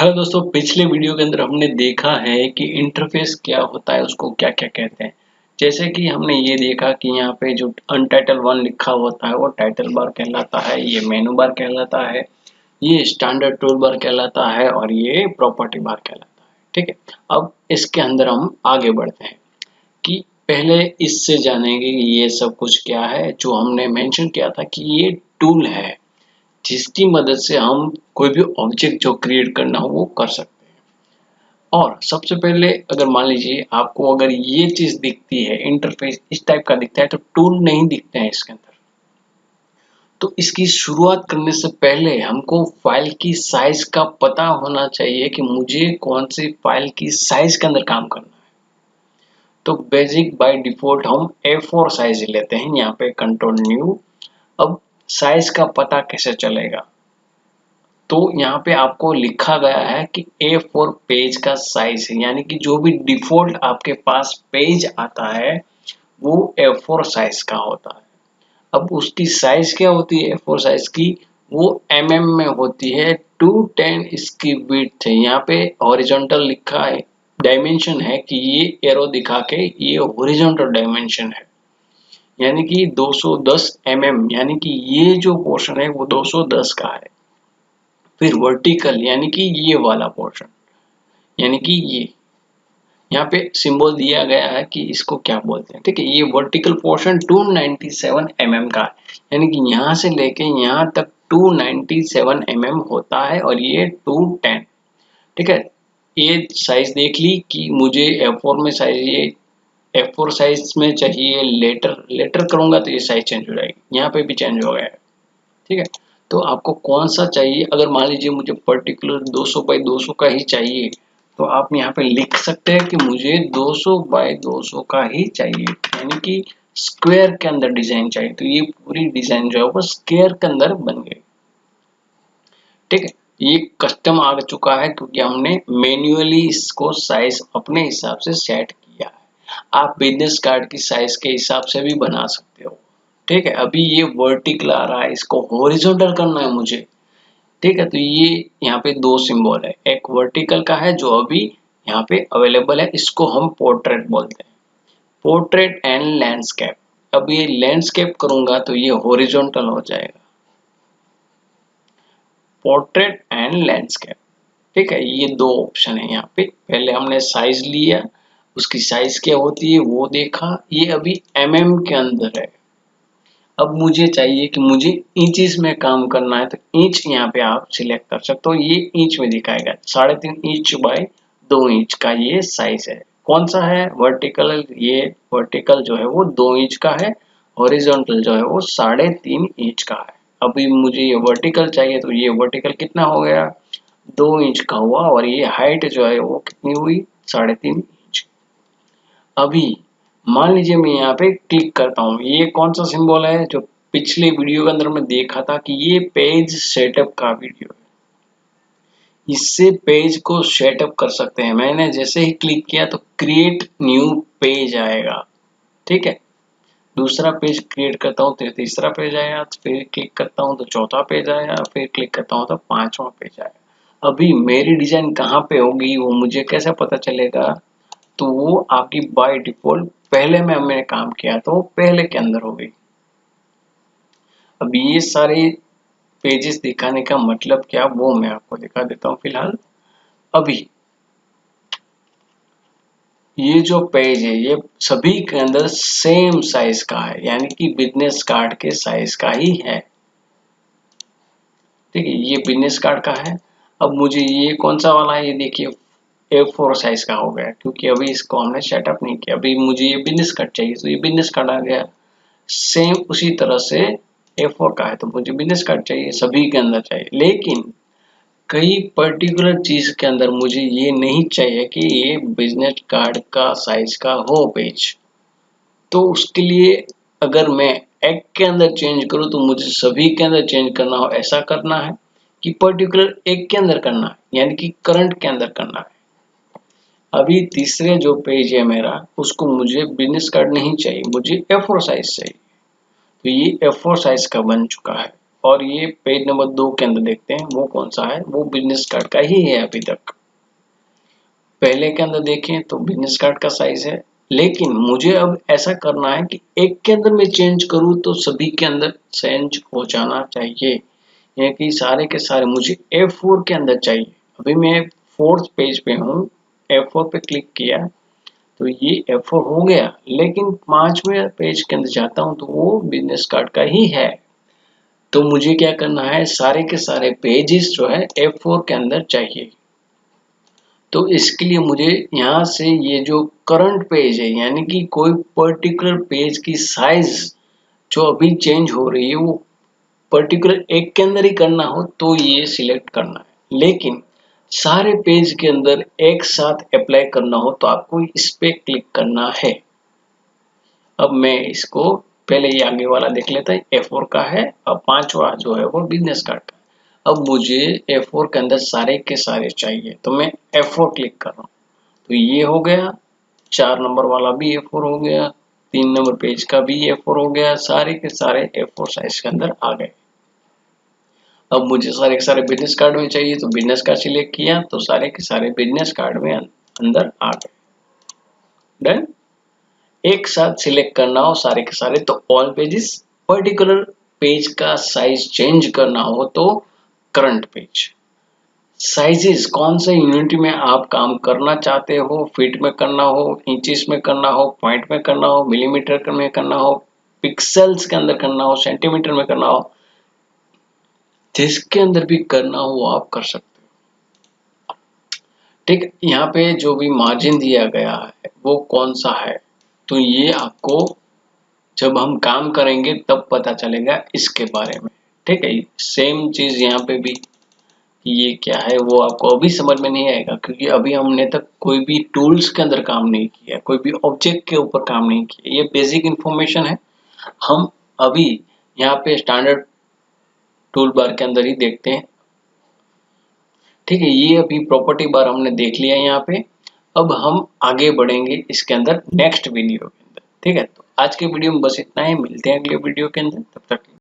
Hello दोस्तों, पिछले video के अंदर हमने देखा है कि इंटरफेस क्या होता है, उसको क्या क्या कहते हैं। जैसे कि हमने ये देखा कि यहाँ पे जो अनटाइटल वन लिखा होता है वो टाइटल बार कहलाता है, ये मेनू बार कहलाता है, ये स्टैंडर्ड टूल बार कहलाता है और ये प्रॉपर्टी बार कहलाता है। ठीक है, अब इसके अंदर हम आगे बढ़ते हैं कि पहले इससे जानेंगे कि ये सब कुछ क्या है। जो हमने मेंशन किया था कि ये टूल है जिसकी मदद से हम कोई भी ऑब्जेक्ट जो क्रिएट करना हो वो कर सकते हैं। और सबसे पहले अगर मान लीजिए आपको अगर ये चीज दिखती है, इंटरफेस इस टाइप का दिखता है, तो टूल नहीं दिखते हैं इसके अंदर। तो इसकी शुरुआत करने से पहले हमको फाइल की साइज का पता होना चाहिए कि मुझे कौन सी फाइल की साइज के अंदर काम करना है। तो बेसिक बाय डिफॉल्ट हम A4 साइज लेते हैं, यहाँ पे कंट्रोल न्यू। अब साइज का पता कैसे चलेगा, तो यहाँ पे आपको लिखा गया है कि A4 पेज का साइज है, यानी कि जो भी डिफॉल्ट आपके पास पेज आता है वो A4 साइज का होता है। अब उसकी साइज क्या होती है A4 साइज की, वो mm में होती है। 210 इसकी विड्थ है। यहाँ पे हॉरिजॉन्टल लिखा है, डायमेंशन है कि ये एरो दिखा के ये हॉरिजॉन्टल डायमेंशन है, यानी कि 210 यानी कि ये जो पोर्शन है वो 210 का है। फिर वर्टिकल यानी कि ये वाला पोर्शन, यानी कि ये यहाँ पे सिंबल दिया गया है कि इसको क्या बोलते हैं। ठीक है, ये वर्टिकल पोर्शन 297 का है, यानी कि यहाँ से लेके यहाँ तक 297 होता है और ये 210। ठीक है, ये साइज देख ली कि मुझे F4 में साइज, ये F4 साइज में चाहिए। लेटर लेटर करूंगा तो ये साइज चेंज हो जाएगी, यहाँ पे भी चेंज हो गया है। ठीक है, तो आपको कौन सा चाहिए। अगर मान लीजिए मुझे पर्टिकुलर 200 बाई 200 का ही चाहिए, तो आप यहाँ पे लिख सकते हैं कि मुझे 200 बाई 200 का ही चाहिए, यानी कि स्क्वायर के अंदर डिजाइन चाहिए। तो ये पूरी डिजाइन जो है वो स्क्वायर के अंदर बन गई। ठीक है, ये कस्टम आ चुका है क्योंकि हमने मैन्युअली इसको साइज अपने हिसाब से सेट किया है। आप बिजनेस कार्ड की साइज के हिसाब से भी बना सकते हो। ठीक है, अभी ये वर्टिकल आ रहा है, इसको हॉरिजॉन्टल करना है मुझे। ठीक है, तो ये यहाँ पे दो सिंबल है, एक वर्टिकल का है जो अभी यहाँ पे अवेलेबल है, इसको हम पोर्ट्रेट बोलते हैं, पोर्ट्रेट एंड लैंडस्केप। अब ये लैंडस्केप करूंगा तो ये हॉरिजॉन्टल हो जाएगा, पोर्ट्रेट एंड लैंडस्केप। ठीक है, ये दो ऑप्शन है यहाँ पे। पहले हमने साइज लिया, उसकी साइज क्या होती है वो देखा, ये अभी के अंदर है। अब मुझे चाहिए कि मुझे इंचेस में काम करना है, तो इंच यहाँ पे आप सिलेक्ट कर सकते हो। ये इंच में दिखाएगा, 3.5 इंच बाय 2 इंच का ये साइज है। कौन सा है, वर्टिकल। ये वर्टिकल जो है वो 2 इंच का है, हॉरिजॉन्टल जो है वो 3.5 इंच का है। अभी मुझे ये वर्टिकल चाहिए, तो ये वर्टिकल कितना हो गया, 2 इंच का हुआ, और ये हाइट जो है वो कितनी हुई, 3.5 इंच। अभी मान लीजिए मैं यहाँ पे क्लिक करता हूँ, ये कौन सा सिंबल है जो पिछले वीडियो के अंदर मैं देखा था कि ये पेज सेटअप का वीडियो है। इससे पेज को सेटअप कर सकते हैं। मैंने जैसे ही क्लिक किया तो क्रिएट न्यू पेज आएगा। ठीक है, दूसरा पेज क्रिएट करता हूँ तो तीसरा पेज आया, फिर क्लिक करता हूँ तो चौथा पेज आया, फिर क्लिक करता हूँ तो 5वां पेज आया। अभी मेरी डिजाइन कहाँ पे होगी वो मुझे कैसे पता चलेगा, तो वो आपकी बाय डिफॉल्ट पहले में हमने काम किया तो पहले के अंदर हो गई। अब ये सारे पेजेस दिखाने का मतलब क्या वो मैं आपको दिखा देता हूँ फिलहाल। अभी ये जो पेज है ये सभी के अंदर सेम साइज का है, यानी कि बिजनेस कार्ड के साइज का ही है। ठीक है, ये बिजनेस कार्ड का है। अब मुझे ये कौन सा वाला है, ये देखिए A4 साइज का हो गया, क्योंकि अभी इसको हमने सेटअप नहीं किया। अभी मुझे ये बिजनेस कार्ड चाहिए तो ये बिजनेस कार्ड आ गया। सेम उसी तरह से A4 का है तो मुझे बिजनेस कार्ड चाहिए, सभी के अंदर चाहिए। लेकिन कई पर्टिकुलर चीज के अंदर मुझे ये नहीं चाहिए कि ये बिजनेस कार्ड का साइज का हो पेज। तो उसके लिए अगर मैं एक के अंदर चेंज करूँ तो मुझे सभी के अंदर चेंज करना हो, ऐसा करना है कि पर्टिकुलर एक के अंदर करना है, यानी कि करंट के अंदर करना है। अभी तीसरे जो पेज है मेरा, उसको मुझे बिजनेस कार्ड नहीं चाहिए, मुझे A4 साइज चाहिए। तो ये A4 साइज का बन चुका है। और ये पेज नंबर 2 के अंदर देखते हैं वो कौन सा है, वो बिजनेस कार्ड का ही है अभी तक। पहले के अंदर देखें तो बिजनेस कार्ड का साइज है, लेकिन मुझे अब ऐसा करना है कि एक के अंदर मैं चेंज करूं तो सभी के अंदर चेंज हो जाना चाहिए, यानी कि सारे के सारे मुझे F4 के अंदर चाहिए। अभी मैं 4th पेज पे हूँ, F4 पे क्लिक किया तो ये F4 हो गया, लेकिन 5वें पेज के अंदर जाता हूँ तो वो बिजनेस कार्ड का ही है। तो मुझे क्या करना है, सारे के सारे पेजेस जो है F4 के अंदर चाहिए। तो इसके लिए मुझे यहाँ से ये जो करंट पेज है, यानी कि कोई पर्टिकुलर पेज की साइज जो अभी चेंज हो रही है वो पर्टिकुलर एक के अंदर ही करना हो तो ये सिलेक्ट करना है, लेकिन सारे पेज के अंदर एक साथ अप्लाई करना हो तो आपको इस पे क्लिक करना है। अब मैं इसको पहले ये आगे वाला देख लेता है, F4 का है, अब 5वां जो है वो बिजनेस कार्ड का है। अब मुझे F4 के अंदर सारे के सारे चाहिए तो मैं F4 क्लिक कर रहा हूँ, तो ये हो गया। 4 नंबर वाला भी F4 हो गया, 3 नंबर पेज का भी F4 हो गया, सारे के सारे F4 साइज के अंदर आ गए। अब मुझे सारे के सारे बिजनेस कार्ड में चाहिए तो बिजनेस कार्ड सिलेक्ट किया तो सारे के सारे बिजनेस कार्ड में अंदर आ गए। डन। एक साथ सिलेक्ट करना हो सारे के सारे तो ऑल पेजेस, पर्टिकुलर पेज का साइज चेंज करना हो तो करंट पेज। साइजेस कौन से यूनिट में आप काम करना चाहते हो, फीट में करना हो, इंचेस में करना हो, पॉइंट में करना हो, मिलीमीटर में करना हो, पिक्सेल्स के अंदर करना हो, सेंटीमीटर में करना हो, जिसके अंदर भी करना हो वो आप कर सकते हो। ठीक, यहाँ पे जो भी मार्जिन दिया गया है वो कौन सा है, तो ये आपको जब हम काम करेंगे तब पता चलेगा इसके बारे में। ठीक है, सेम चीज यहाँ पे भी, ये क्या है वो आपको अभी समझ में नहीं आएगा क्योंकि अभी हमने तक कोई भी टूल्स के अंदर काम नहीं किया, कोई भी ऑब्जेक्ट के ऊपर काम नहीं किया। ये बेसिक इंफॉर्मेशन है, हम अभी यहाँ पे स्टैंडर्ड टूल बार के अंदर ही देखते हैं। ठीक है, ये अभी प्रॉपर्टी बार हमने देख लिया यहाँ पे। अब हम आगे बढ़ेंगे इसके अंदर नेक्स्ट वीडियो के अंदर। ठीक है, तो आज के वीडियो में बस इतना ही, मिलते हैं अगले वीडियो के अंदर, तब तक